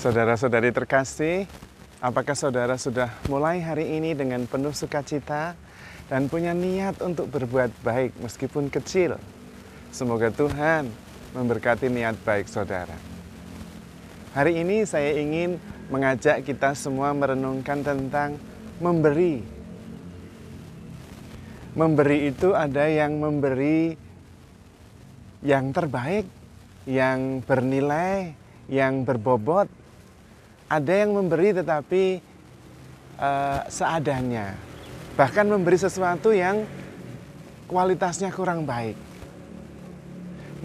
Saudara-saudari terkasih, apakah saudara sudah mulai hari ini dengan penuh sukacita dan punya niat untuk berbuat baik meskipun kecil? Semoga Tuhan memberkati niat baik saudara. Hari ini saya ingin mengajak kita semua merenungkan tentang memberi. Memberi itu ada yang memberi yang terbaik, yang bernilai, yang berbobot. Ada yang memberi tetapi seadanya. Bahkan memberi sesuatu yang kualitasnya kurang baik.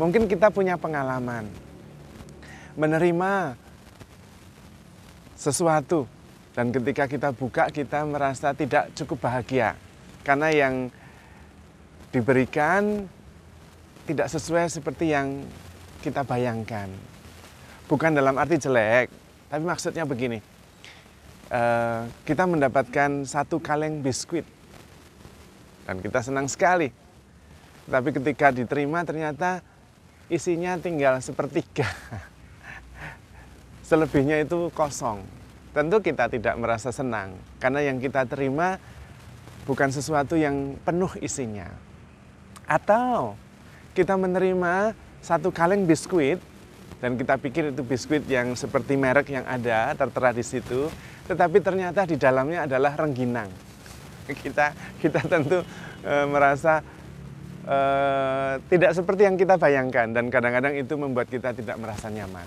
Mungkin kita punya pengalaman menerima sesuatu dan ketika kita buka kita merasa tidak cukup bahagia karena yang diberikan tidak sesuai seperti yang kita bayangkan. Bukan dalam arti jelek, tapi maksudnya begini, kita mendapatkan satu kaleng biskuit dan kita senang sekali. Tapi ketika diterima ternyata isinya tinggal sepertiga. Selebihnya itu kosong. Tentu kita tidak merasa senang karena yang kita terima bukan sesuatu yang penuh isinya. Atau kita menerima satu kaleng biskuit dan kita pikir itu biskuit yang seperti merek yang ada tertera di situ, tetapi ternyata di dalamnya adalah rengginang. Kita tentu merasa tidak seperti yang kita bayangkan dan kadang-kadang itu membuat kita tidak merasa nyaman.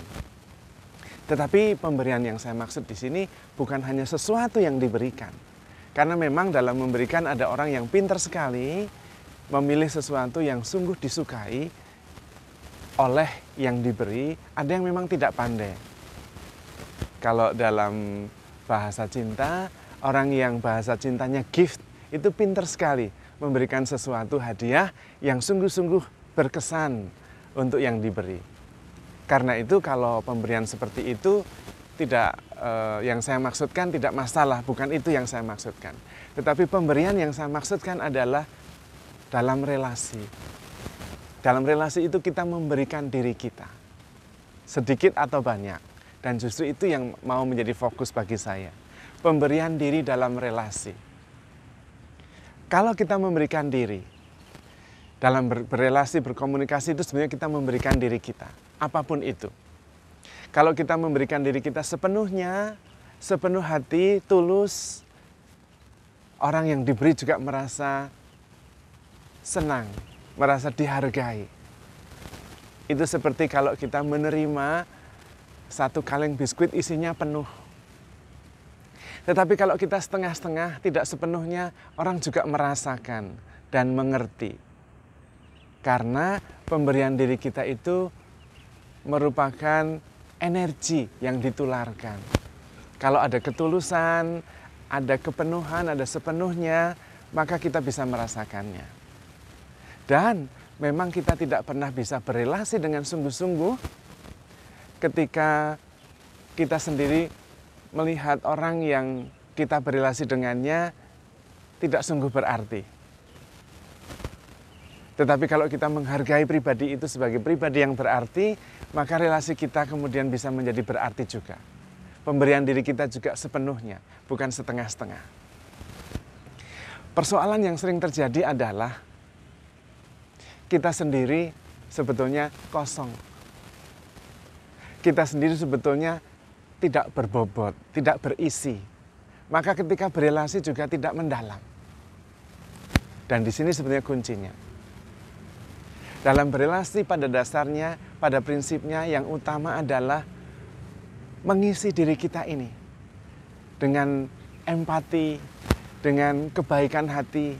Tetapi pemberian yang saya maksud di sini bukan hanya sesuatu yang diberikan. Karena memang dalam memberikan ada orang yang pintar sekali memilih sesuatu yang sungguh disukai oleh yang diberi, ada yang memang tidak pandai. Kalau dalam bahasa cinta, orang yang bahasa cintanya gift itu pintar sekali memberikan sesuatu hadiah yang sungguh-sungguh berkesan untuk yang diberi. Karena itu kalau pemberian seperti itu tidak yang saya maksudkan tidak masalah, bukan itu yang saya maksudkan. Tetapi pemberian yang saya maksudkan adalah dalam relasi. Dalam relasi itu kita memberikan diri kita, sedikit atau banyak. Dan justru itu yang mau menjadi fokus bagi saya. Pemberian diri dalam relasi. Kalau kita memberikan diri, dalam berrelasi, berkomunikasi itu sebenarnya kita memberikan diri kita. Apapun itu. Kalau kita memberikan diri kita sepenuhnya, sepenuh hati, tulus, orang yang diberi juga merasa senang, merasa dihargai. Itu seperti kalau kita menerima satu kaleng biskuit isinya penuh. Tetapi kalau kita setengah-setengah, tidak sepenuhnya, orang juga merasakan dan mengerti. Karena pemberian diri kita itu merupakan energi yang ditularkan. Kalau ada ketulusan, ada kepenuhan, ada sepenuhnya, maka kita bisa merasakannya. Dan memang kita tidak pernah bisa berelasi dengan sungguh-sungguh ketika kita sendiri melihat orang yang kita berelasi dengannya tidak sungguh berarti. Tetapi kalau kita menghargai pribadi itu sebagai pribadi yang berarti, maka relasi kita kemudian bisa menjadi berarti juga. Pemberian diri kita juga sepenuhnya, bukan setengah-setengah. Persoalan yang sering terjadi adalah kita sendiri sebetulnya kosong. Kita sendiri sebetulnya tidak berbobot, tidak berisi. Maka ketika berelasi juga tidak mendalam. Dan di sini sebenarnya kuncinya. Dalam berelasi pada dasarnya, pada prinsipnya yang utama adalah mengisi diri kita ini dengan empati, dengan kebaikan hati,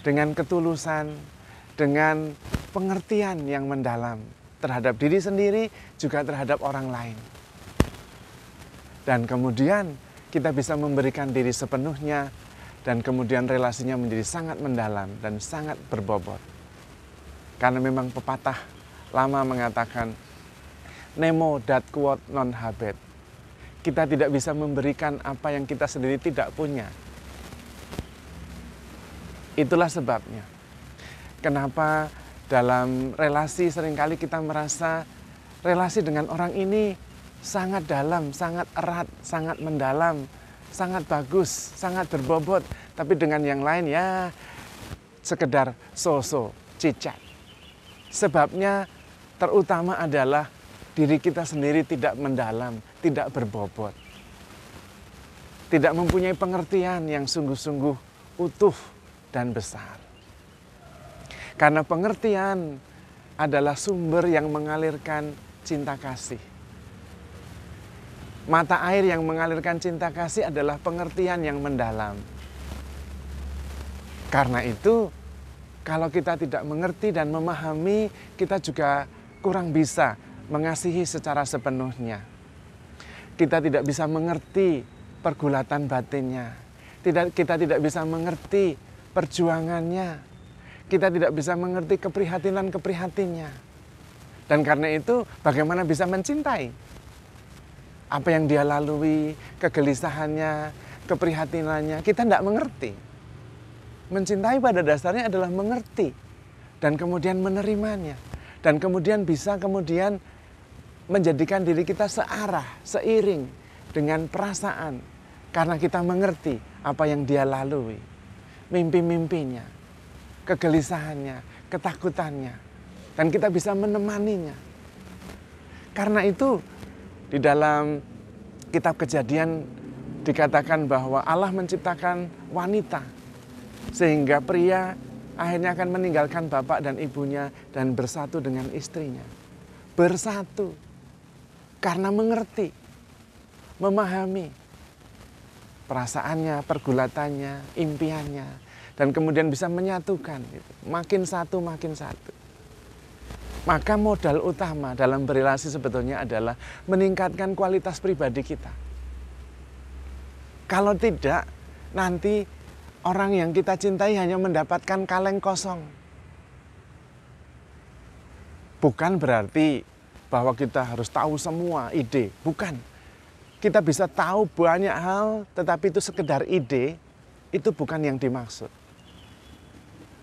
dengan ketulusan, dengan pengertian yang mendalam terhadap diri sendiri, juga terhadap orang lain. Dan kemudian kita bisa memberikan diri sepenuhnya dan kemudian relasinya menjadi sangat mendalam dan sangat berbobot. Karena memang pepatah lama mengatakan, nemo dat quod non habet. Kita tidak bisa memberikan apa yang kita sendiri tidak punya. Itulah sebabnya. Kenapa dalam relasi seringkali kita merasa relasi dengan orang ini sangat dalam, sangat erat, sangat mendalam, sangat bagus, sangat berbobot. Tapi dengan yang lain ya sekedar so-so, cicat. Sebabnya terutama adalah diri kita sendiri tidak mendalam, tidak berbobot. Tidak mempunyai pengertian yang sungguh-sungguh utuh dan besar. Karena pengertian adalah sumber yang mengalirkan cinta kasih. Mata air yang mengalirkan cinta kasih adalah pengertian yang mendalam. Karena itu, kalau kita tidak mengerti dan memahami, kita juga kurang bisa mengasihi secara sepenuhnya. Kita tidak bisa mengerti pergulatan batinnya. Kita tidak bisa mengerti perjuangannya. Kita tidak bisa mengerti keprihatinan-keprihatinnya. Dan karena itu, bagaimana bisa mencintai? Apa yang dia lalui, kegelisahannya, keprihatinannya, kita tidak mengerti. Mencintai pada dasarnya adalah mengerti dan kemudian menerimanya. Dan kemudian bisa menjadikan diri kita searah, seiring dengan perasaan. Karena kita mengerti apa yang dia lalui. Mimpi-mimpinya, kegelisahannya, ketakutannya. Dan kita bisa menemaninya. Karena itu di dalam kitab Kejadian dikatakan bahwa Allah menciptakan wanita. Sehingga pria akhirnya akan meninggalkan bapak dan ibunya dan bersatu dengan istrinya. Bersatu. Karena mengerti, memahami perasaannya, pergulatannya, impiannya. Dan kemudian bisa menyatukan. Makin satu, makin satu. Maka modal utama dalam berelasi sebetulnya adalah meningkatkan kualitas pribadi kita. Kalau tidak, nanti orang yang kita cintai hanya mendapatkan kaleng kosong. Bukan berarti bahwa kita harus tahu semua ide, bukan. Kita bisa tahu banyak hal, tetapi itu sekedar ide, itu bukan yang dimaksud.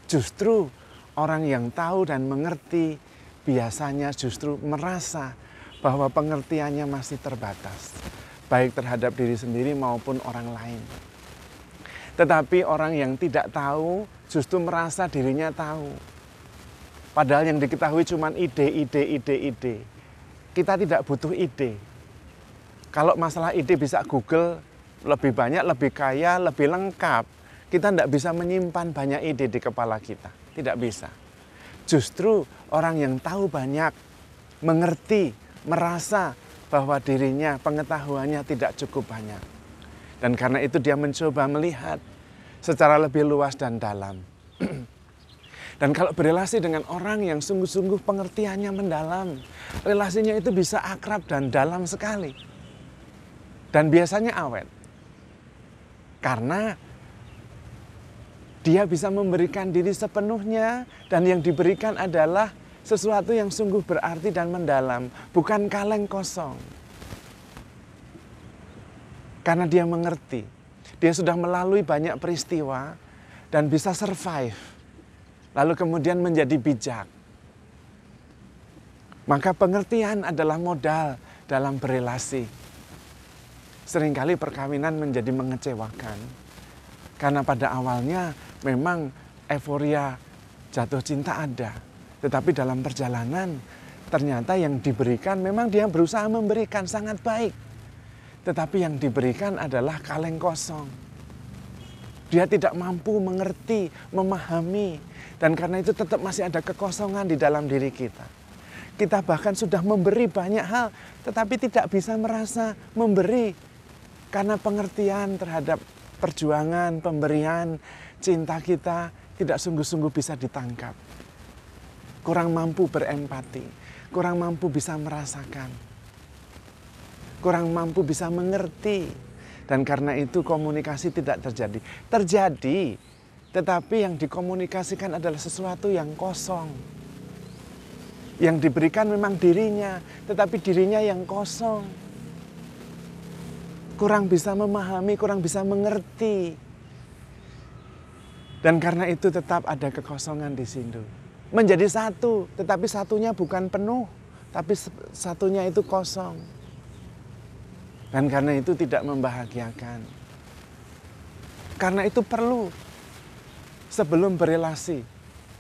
Justru orang yang tahu dan mengerti biasanya justru merasa bahwa pengertiannya masih terbatas, baik terhadap diri sendiri maupun orang lain. Tetapi orang yang tidak tahu justru merasa dirinya tahu. Padahal yang diketahui cuma ide. Kita tidak butuh ide. Kalau masalah ide bisa Google lebih banyak, lebih kaya, lebih lengkap. Kita tidak bisa menyimpan banyak ide di kepala kita. Tidak bisa. Justru orang yang tahu banyak, mengerti, merasa bahwa dirinya, pengetahuannya tidak cukup banyak. Dan karena itu dia mencoba melihat secara lebih luas dan dalam. Dan kalau berelasi dengan orang yang sungguh-sungguh pengertiannya mendalam, relasinya itu bisa akrab dan dalam sekali. Dan biasanya awet. Karena dia bisa memberikan diri sepenuhnya dan yang diberikan adalah sesuatu yang sungguh berarti dan mendalam, bukan kaleng kosong. Karena dia mengerti, dia sudah melalui banyak peristiwa dan bisa survive, lalu kemudian menjadi bijak. Maka pengertian adalah modal dalam berelasi. Seringkali perkawinan menjadi mengecewakan, karena pada awalnya memang euforia jatuh cinta ada. Tetapi dalam perjalanan ternyata yang diberikan memang dia berusaha memberikan sangat baik. Tetapi yang diberikan adalah kaleng kosong. Dia tidak mampu mengerti, memahami. Dan karena itu tetap masih ada kekosongan di dalam diri kita. Kita bahkan sudah memberi banyak hal, tetapi tidak bisa merasa memberi. Karena pengertian terhadap perjuangan, pemberian, cinta kita tidak sungguh-sungguh bisa ditangkap. Kurang mampu berempati, kurang mampu bisa merasakan, kurang mampu bisa mengerti. Dan karena itu komunikasi tidak terjadi. Terjadi, tetapi yang dikomunikasikan adalah sesuatu yang kosong. Yang diberikan memang dirinya, tetapi dirinya yang kosong. Kurang bisa memahami, kurang bisa mengerti. Dan karena itu tetap ada kekosongan di situ. Menjadi satu, tetapi satunya bukan penuh, tapi satunya itu kosong. Dan karena itu tidak membahagiakan. Karena itu perlu sebelum berelasi.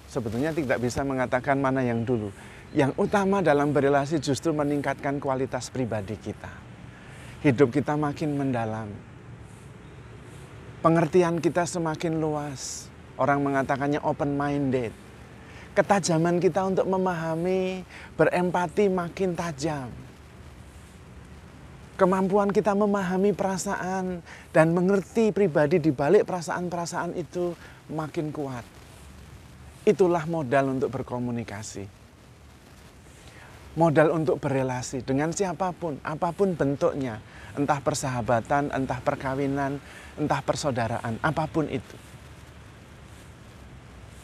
Sebetulnya tidak bisa mengatakan mana yang dulu. Yang utama dalam berelasi justru meningkatkan kualitas pribadi kita. Hidup kita makin mendalam. Pengertian kita semakin luas. Orang mengatakannya open-minded. Ketajaman kita untuk memahami, berempati makin tajam. Kemampuan kita memahami perasaan dan mengerti pribadi di balik perasaan-perasaan itu makin kuat. Itulah modal untuk berkomunikasi. Modal untuk berelasi dengan siapapun, apapun bentuknya. Entah persahabatan, entah perkawinan, entah persaudaraan, apapun itu.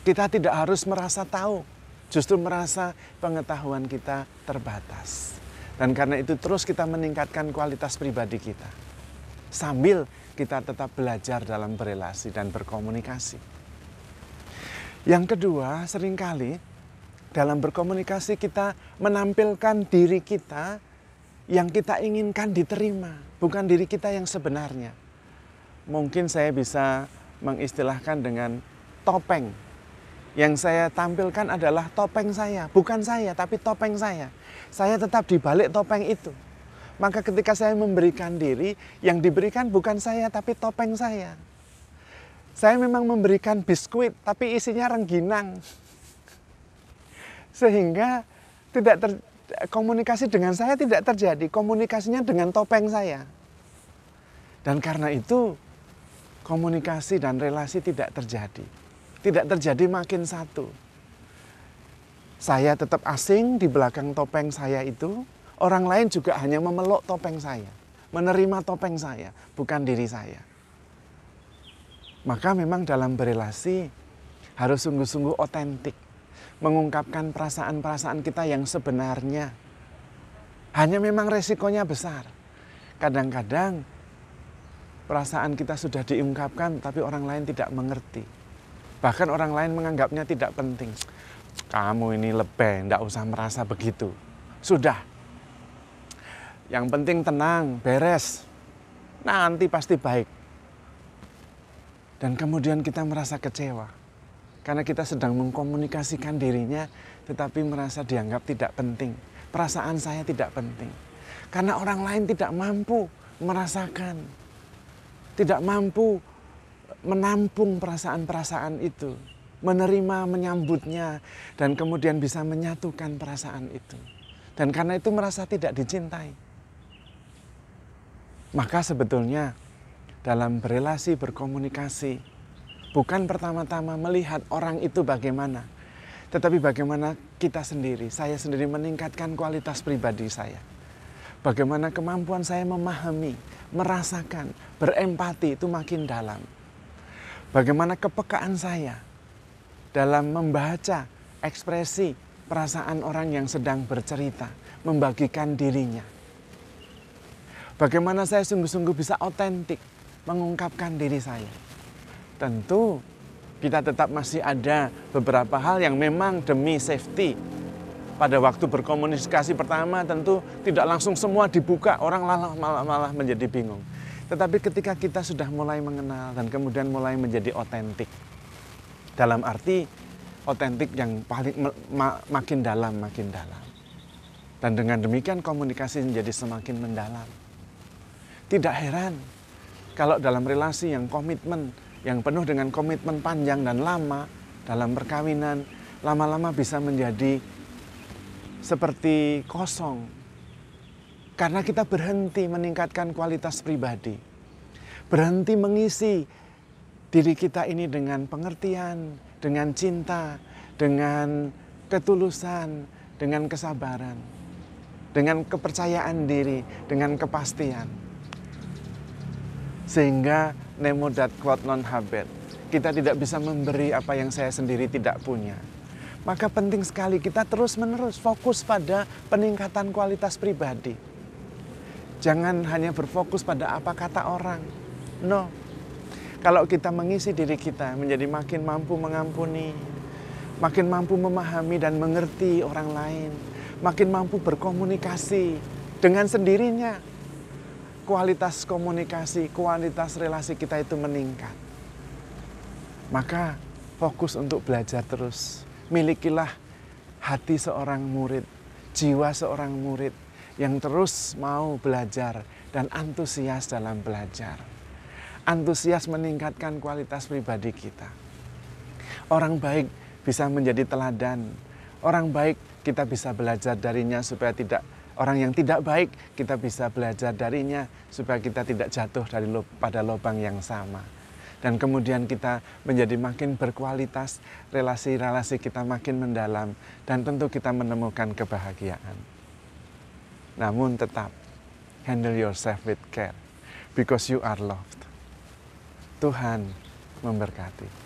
Kita tidak harus merasa tahu, justru merasa pengetahuan kita terbatas. Dan karena itu terus kita meningkatkan kualitas pribadi kita. Sambil kita tetap belajar dalam berelasi dan berkomunikasi. Yang kedua, seringkali dalam berkomunikasi kita menampilkan diri kita yang kita inginkan diterima, bukan diri kita yang sebenarnya. Mungkin saya bisa mengistilahkan dengan topeng. Yang saya tampilkan adalah topeng saya, bukan saya, tapi topeng saya. Saya tetap di balik topeng itu. Maka ketika saya memberikan diri, yang diberikan bukan saya, tapi topeng saya. Saya memang memberikan biskuit, tapi isinya rengginang. Sehingga komunikasi dengan saya tidak terjadi, komunikasinya dengan topeng saya. Dan karena itu, komunikasi dan relasi tidak terjadi. Tidak terjadi makin satu. Saya tetap asing di belakang topeng saya itu. Orang lain juga hanya memeluk topeng saya. Menerima topeng saya, bukan diri saya. Maka memang dalam berelasi harus sungguh-sungguh otentik. Mengungkapkan perasaan-perasaan kita yang sebenarnya. Hanya memang resikonya besar. Kadang-kadang perasaan kita sudah diungkapkan tapi orang lain tidak mengerti. Bahkan orang lain menganggapnya tidak penting. Kamu ini lebay, tidak usah merasa begitu. Sudah. Yang penting tenang, beres. Nanti pasti baik. Dan kemudian kita merasa kecewa. Karena kita sedang mengkomunikasikan dirinya, tetapi merasa dianggap tidak penting. Perasaan saya tidak penting. Karena orang lain tidak mampu merasakan. Tidak mampu menampung perasaan-perasaan itu, menerima, menyambutnya, dan kemudian bisa menyatukan perasaan itu. Dan karena itu merasa tidak dicintai. Maka sebetulnya dalam berelasi, berkomunikasi, bukan pertama-tama melihat orang itu bagaimana, tetapi bagaimana kita sendiri, saya sendiri meningkatkan kualitas pribadi saya. Bagaimana kemampuan saya memahami, merasakan, berempati itu makin dalam. Bagaimana kepekaan saya dalam membaca ekspresi perasaan orang yang sedang bercerita, membagikan dirinya. Bagaimana saya sungguh-sungguh bisa otentik mengungkapkan diri saya. Tentu kita tetap masih ada beberapa hal yang memang demi safety. Pada waktu berkomunikasi pertama tentu tidak langsung semua dibuka, orang malah menjadi bingung. Tetapi ketika kita sudah mulai mengenal dan kemudian mulai menjadi otentik. Dalam arti otentik yang paling makin dalam. Dan dengan demikian komunikasi menjadi semakin mendalam. Tidak heran kalau dalam relasi yang komitmen, yang penuh dengan komitmen panjang dan lama, dalam perkawinan, lama-lama bisa menjadi seperti kosong. Karena kita berhenti meningkatkan kualitas pribadi. Berhenti mengisi diri kita ini dengan pengertian, dengan cinta, dengan ketulusan, dengan kesabaran, dengan kepercayaan diri, dengan kepastian. Sehingga nemo dat quod non habet. Kita tidak bisa memberi apa yang saya sendiri tidak punya. Maka penting sekali kita terus-menerus fokus pada peningkatan kualitas pribadi. Jangan hanya berfokus pada apa kata orang. No. Kalau kita mengisi diri kita menjadi makin mampu mengampuni, makin mampu memahami dan mengerti orang lain, makin mampu berkomunikasi dengan sendirinya. kualitas komunikasi, kualitas relasi kita itu meningkat. Maka fokus untuk belajar terus. Milikilah hati seorang murid, jiwa seorang murid yang terus mau belajar dan antusias dalam belajar. Antusias meningkatkan kualitas pribadi kita. Orang baik bisa menjadi teladan. Orang baik kita bisa belajar darinya supaya tidak, orang yang tidak baik kita bisa belajar darinya supaya kita tidak jatuh pada lubang yang sama. Dan kemudian kita menjadi makin berkualitas, relasi-relasi kita makin mendalam, dan tentu kita menemukan kebahagiaan. Namun tetap, handle yourself with care, because you are loved. Tuhan memberkati.